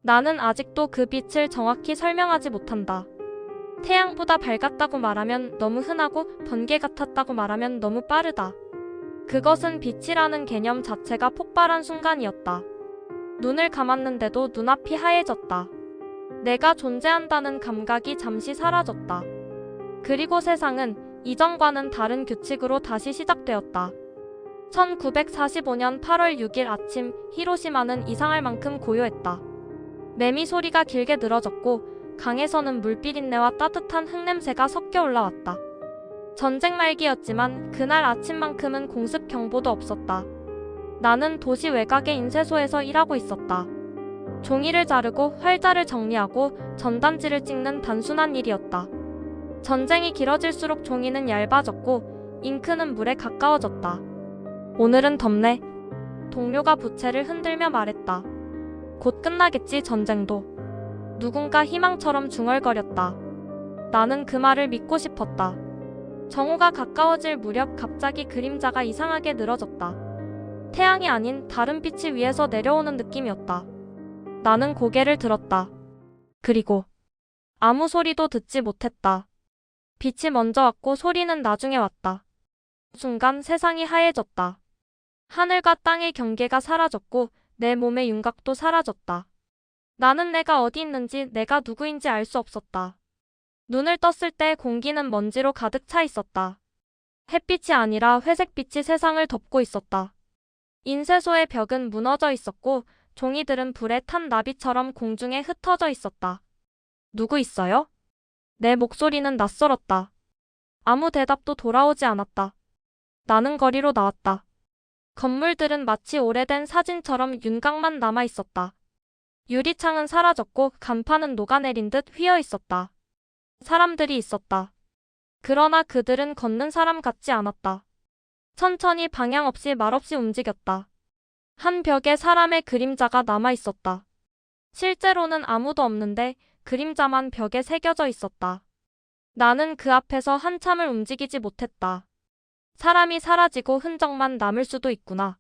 나는 아직도 그 빛을 정확히 설명하지 못한다. 태양보다 밝았다고 말하면 너무 흔하고 번개 같았다고 말하면 너무 빠르다. 그것은 빛이라는 개념 자체가 폭발한 순간이었다. 눈을 감았는데도 눈앞이 하얘졌다. 내가 존재한다는 감각이 잠시 사라졌다. 그리고 세상은 이전과는 다른 규칙으로 다시 시작되었다. 1945년 8월 6일 아침, 히로시마는 이상할 만큼 고요했다. 매미 소리가 길게 늘어졌고 강에서는 물비린내와 따뜻한 흙냄새가 섞여 올라왔다. 전쟁 말기였지만 그날 아침만큼은 공습 경보도 없었다. 나는 도시 외곽의 인쇄소에서 일하고 있었다. 종이를 자르고 활자를 정리하고 전단지를 찍는 단순한 일이었다. 전쟁이 길어질수록 종이는 얇아졌고 잉크는 물에 가까워졌다. 오늘은 덥네. 동료가 부채를 흔들며 말했다. 곧 끝나겠지, 전쟁도. 누군가 희망처럼 중얼거렸다. 나는 그 말을 믿고 싶었다. 정오가 가까워질 무렵 갑자기 그림자가 이상하게 늘어졌다. 태양이 아닌 다른 빛이 위에서 내려오는 느낌이었다. 나는 고개를 들었다. 그리고 아무 소리도 듣지 못했다. 빛이 먼저 왔고 소리는 나중에 왔다. 순간 세상이 하얘졌다. 하늘과 땅의 경계가 사라졌고 내 몸의 윤곽도 사라졌다. 나는 내가 어디 있는지, 내가 누구인지 알 수 없었다. 눈을 떴을 때 공기는 먼지로 가득 차 있었다. 햇빛이 아니라 회색빛이 세상을 덮고 있었다. 인쇄소의 벽은 무너져 있었고 종이들은 불에 탄 나비처럼 공중에 흩어져 있었다. 누구 있어요? 내 목소리는 낯설었다. 아무 대답도 돌아오지 않았다. 나는 거리로 나왔다. 건물들은 마치 오래된 사진처럼 윤곽만 남아 있었다. 유리창은 사라졌고 간판은 녹아내린 듯 휘어 있었다. 사람들이 있었다. 그러나 그들은 걷는 사람 같지 않았다. 천천히 방향 없이 말없이 움직였다. 한 벽에 사람의 그림자가 남아 있었다. 실제로는 아무도 없는데 그림자만 벽에 새겨져 있었다. 나는 그 앞에서 한참을 움직이지 못했다. 사람이 사라지고 흔적만 남을 수도 있구나.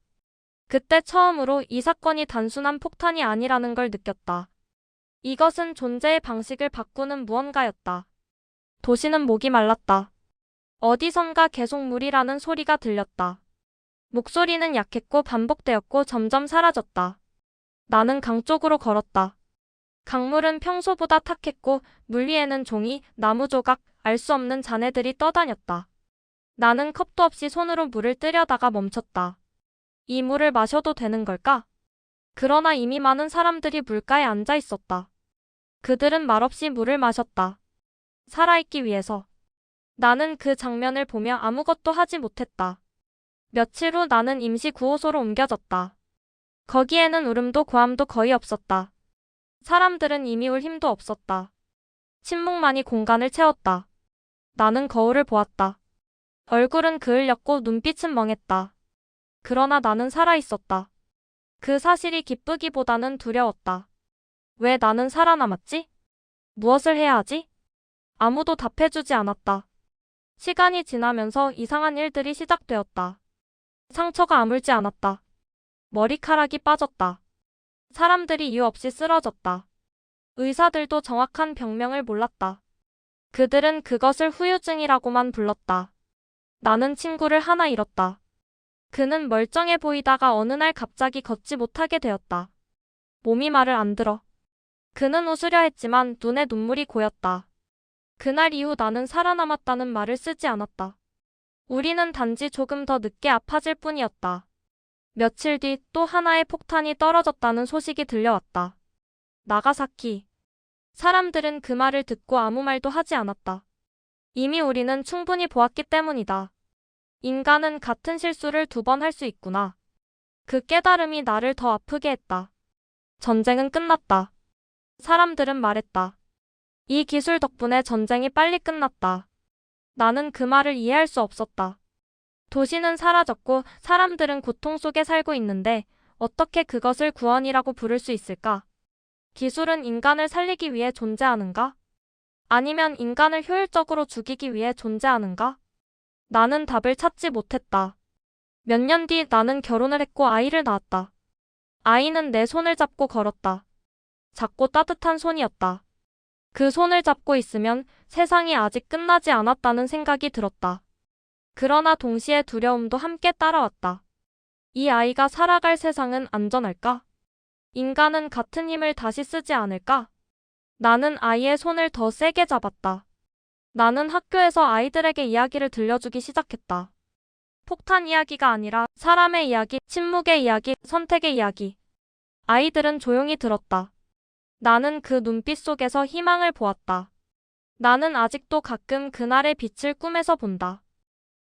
그때 처음으로 이 사건이 단순한 폭탄이 아니라는 걸 느꼈다. 이것은 존재의 방식을 바꾸는 무언가였다. 도시는 목이 말랐다. 어디선가 계속 물이라는 소리가 들렸다. 목소리는 약했고 반복되었고 점점 사라졌다. 나는 강 쪽으로 걸었다. 강물은 평소보다 탁했고 물 위에는 종이, 나무 조각, 알 수 없는 잔해들이 떠다녔다. 나는 컵도 없이 손으로 물을 뜨려다가 멈췄다. 이 물을 마셔도 되는 걸까? 그러나 이미 많은 사람들이 물가에 앉아 있었다. 그들은 말없이 물을 마셨다. 살아있기 위해서. 나는 그 장면을 보며 아무것도 하지 못했다. 며칠 후 나는 임시 구호소로 옮겨졌다. 거기에는 울음도 고함도 거의 없었다. 사람들은 이미 울 힘도 없었다. 침묵만이 공간을 채웠다. 나는 거울을 보았다. 얼굴은 그을렸고 눈빛은 멍했다. 그러나 나는 살아있었다. 그 사실이 기쁘기보다는 두려웠다. 왜 나는 살아남았지? 무엇을 해야 하지? 아무도 답해주지 않았다. 시간이 지나면서 이상한 일들이 시작되었다. 상처가 아물지 않았다. 머리카락이 빠졌다. 사람들이 이유 없이 쓰러졌다. 의사들도 정확한 병명을 몰랐다. 그들은 그것을 후유증이라고만 불렀다. 나는 친구를 하나 잃었다. 그는 멀쩡해 보이다가 어느 날 갑자기 걷지 못하게 되었다. 몸이 말을 안 들어. 그는 웃으려 했지만 눈에 눈물이 고였다. 그날 이후 나는 살아남았다는 말을 쓰지 않았다. 우리는 단지 조금 더 늦게 아파질 뿐이었다. 며칠 뒤 또 하나의 폭탄이 떨어졌다는 소식이 들려왔다. 나가사키. 사람들은 그 말을 듣고 아무 말도 하지 않았다. 이미 우리는 충분히 보았기 때문이다. 인간은 같은 실수를 2번 할 수 있구나. 그 깨달음이 나를 더 아프게 했다. 전쟁은 끝났다. 사람들은 말했다. 이 기술 덕분에 전쟁이 빨리 끝났다. 나는 그 말을 이해할 수 없었다. 도시는 사라졌고 사람들은 고통 속에 살고 있는데 어떻게 그것을 구원이라고 부를 수 있을까? 기술은 인간을 살리기 위해 존재하는가? 아니면 인간을 효율적으로 죽이기 위해 존재하는가? 나는 답을 찾지 못했다. 몇 년 뒤 나는 결혼을 했고 아이를 낳았다. 아이는 내 손을 잡고 걸었다. 작고 따뜻한 손이었다. 그 손을 잡고 있으면 세상이 아직 끝나지 않았다는 생각이 들었다. 그러나 동시에 두려움도 함께 따라왔다. 이 아이가 살아갈 세상은 안전할까? 인간은 같은 힘을 다시 쓰지 않을까? 나는 아이의 손을 더 세게 잡았다. 나는 학교에서 아이들에게 이야기를 들려주기 시작했다. 폭탄 이야기가 아니라 사람의 이야기, 침묵의 이야기, 선택의 이야기. 아이들은 조용히 들었다. 나는 그 눈빛 속에서 희망을 보았다. 나는 아직도 가끔 그날의 빛을 꿈에서 본다.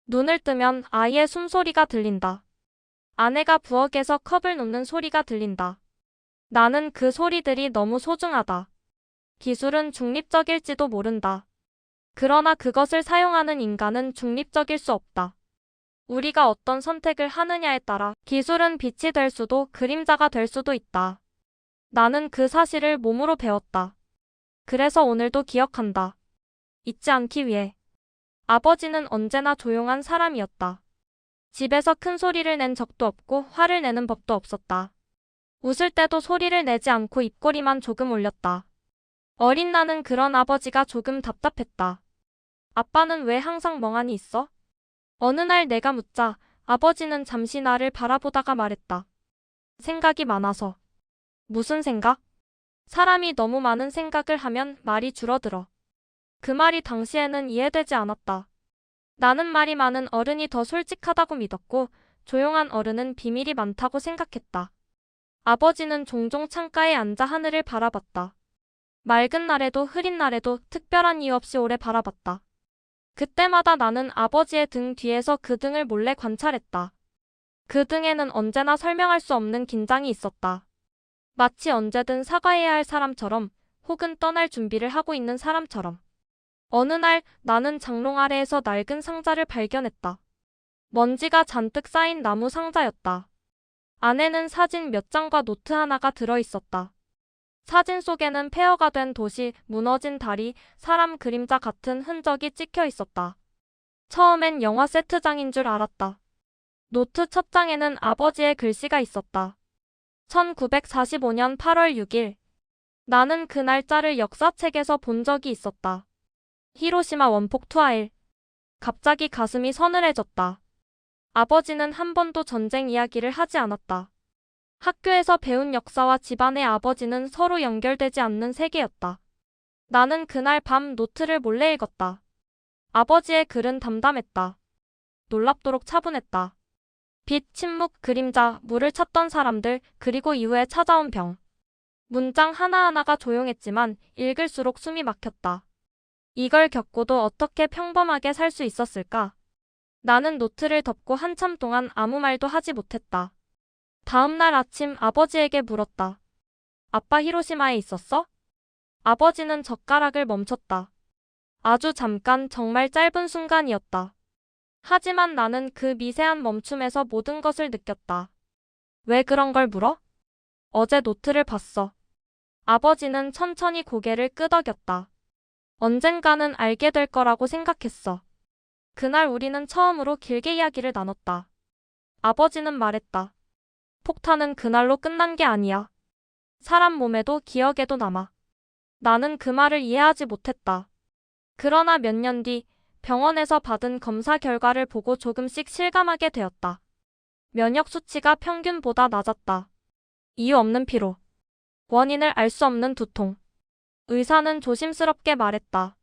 눈을 뜨면 아이의 숨소리가 들린다. 아내가 부엌에서 컵을 놓는 소리가 들린다. 나는 그 소리들이 너무 소중하다. 기술은 중립적일지도 모른다. 그러나 그것을 사용하는 인간은 중립적일 수 없다. 우리가 어떤 선택을 하느냐에 따라 기술은 빛이 될 수도 그림자가 될 수도 있다. 나는 그 사실을 몸으로 배웠다. 그래서 오늘도 기억한다. 잊지 않기 위해. 아버지는 언제나 조용한 사람이었다. 집에서 큰 소리를 낸 적도 없고 화를 내는 법도 없었다. 웃을 때도 소리를 내지 않고 입꼬리만 조금 올렸다. 어린 나는 그런 아버지가 조금 답답했다. 아빠는 왜 항상 멍하니 있어? 어느 날 내가 묻자 아버지는 잠시 나를 바라보다가 말했다. 생각이 많아서. 무슨 생각? 사람이 너무 많은 생각을 하면 말이 줄어들어. 그 말이 당시에는 이해되지 않았다. 나는 말이 많은 어른이 더 솔직하다고 믿었고 조용한 어른은 비밀이 많다고 생각했다. 아버지는 종종 창가에 앉아 하늘을 바라봤다. 맑은 날에도 흐린 날에도 특별한 이유 없이 오래 바라봤다. 그때마다 나는 아버지의 등 뒤에서 그 등을 몰래 관찰했다. 그 등에는 언제나 설명할 수 없는 긴장이 있었다. 마치 언제든 사과해야 할 사람처럼 혹은 떠날 준비를 하고 있는 사람처럼. 어느 날 나는 장롱 아래에서 낡은 상자를 발견했다. 먼지가 잔뜩 쌓인 나무 상자였다. 안에는 사진 몇 장과 노트 하나가 들어있었다. 사진 속에는 폐허가 된 도시, 무너진 다리, 사람 그림자 같은 흔적이 찍혀 있었다. 처음엔 영화 세트장인 줄 알았다. 노트 첫 장에는 아버지의 글씨가 있었다. 1945년 8월 6일. 나는 그 날짜를 역사책에서 본 적이 있었다. 히로시마 원폭 투하일. 갑자기 가슴이 서늘해졌다. 아버지는 한 번도 전쟁 이야기를 하지 않았다. 학교에서 배운 역사와 집안의 아버지는 서로 연결되지 않는 세계였다. 나는 그날 밤 노트를 몰래 읽었다. 아버지의 글은 담담했다. 놀랍도록 차분했다. 빛, 침묵, 그림자, 물을 찾던 사람들, 그리고 이후에 찾아온 병. 문장 하나하나가 조용했지만 읽을수록 숨이 막혔다. 이걸 겪고도 어떻게 평범하게 살 수 있었을까? 나는 노트를 덮고 한참 동안 아무 말도 하지 못했다. 다음 날 아침 아버지에게 물었다. 아빠 히로시마에 있었어? 아버지는 젓가락을 멈췄다. 아주 잠깐, 정말 짧은 순간이었다. 하지만 나는 그 미세한 멈춤에서 모든 것을 느꼈다. 왜 그런 걸 물어? 어제 노트를 봤어. 아버지는 천천히 고개를 끄덕였다. 언젠가는 알게 될 거라고 생각했어. 그날 우리는 처음으로 길게 이야기를 나눴다. 아버지는 말했다. 폭탄은 그날로 끝난 게 아니야. 사람 몸에도 기억에도 남아. 나는 그 말을 이해하지 못했다. 그러나 몇 년 뒤 병원에서 받은 검사 결과를 보고 조금씩 실감하게 되었다. 면역 수치가 평균보다 낮았다. 이유 없는 피로. 원인을 알 수 없는 두통. 의사는 조심스럽게 말했다.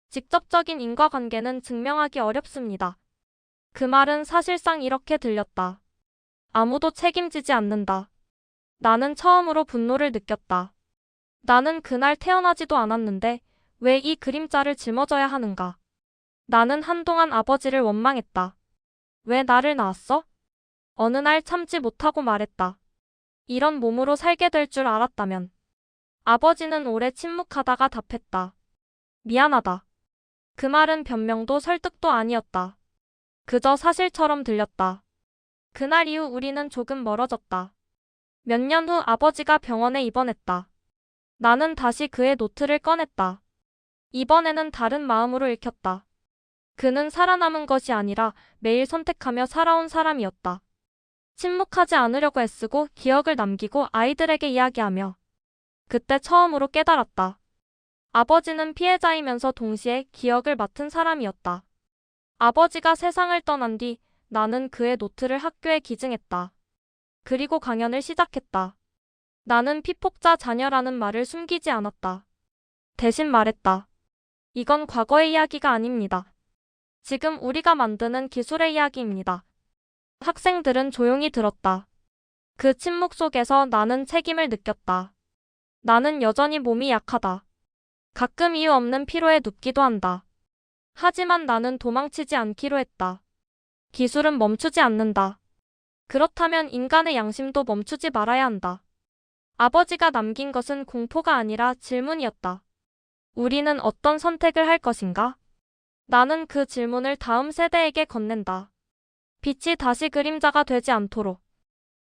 직접적인 인과관계는 증명하기 어렵습니다. 그 말은 사실상 이렇게 들렸다. 아무도 책임지지 않는다. 나는 처음으로 분노를 느꼈다. 나는 그날 태어나지도 않았는데 왜 이 그림자를 짊어져야 하는가? 나는 한동안 아버지를 원망했다. 왜 나를 낳았어? 어느 날 참지 못하고 말했다. 이런 몸으로 살게 될 줄 알았다면. 아버지는 오래 침묵하다가 답했다. 미안하다. 그 말은 변명도 설득도 아니었다. 그저 사실처럼 들렸다. 그날 이후 우리는 조금 멀어졌다. 몇 년 후 아버지가 병원에 입원했다. 나는 다시 그의 노트를 꺼냈다. 이번에는 다른 마음으로 읽혔다. 그는 살아남은 것이 아니라 매일 선택하며 살아온 사람이었다. 침묵하지 않으려고 애쓰고 기억을 남기고 아이들에게 이야기하며 그때 처음으로 깨달았다. 아버지는 피해자이면서 동시에 기억을 맡은 사람이었다. 아버지가 세상을 떠난 뒤 나는 그의 노트를 학교에 기증했다. 그리고 강연을 시작했다. 나는 피폭자 자녀라는 말을 숨기지 않았다. 대신 말했다. 이건 과거의 이야기가 아닙니다. 지금 우리가 만드는 기술의 이야기입니다. 학생들은 조용히 들었다. 그 침묵 속에서 나는 책임을 느꼈다. 나는 여전히 몸이 약하다. 가끔 이유 없는 피로에 눕기도 한다. 하지만 나는 도망치지 않기로 했다. 기술은 멈추지 않는다. 그렇다면 인간의 양심도 멈추지 말아야 한다. 아버지가 남긴 것은 공포가 아니라 질문이었다. 우리는 어떤 선택을 할 것인가? 나는 그 질문을 다음 세대에게 건넨다. 빛이 다시 그림자가 되지 않도록.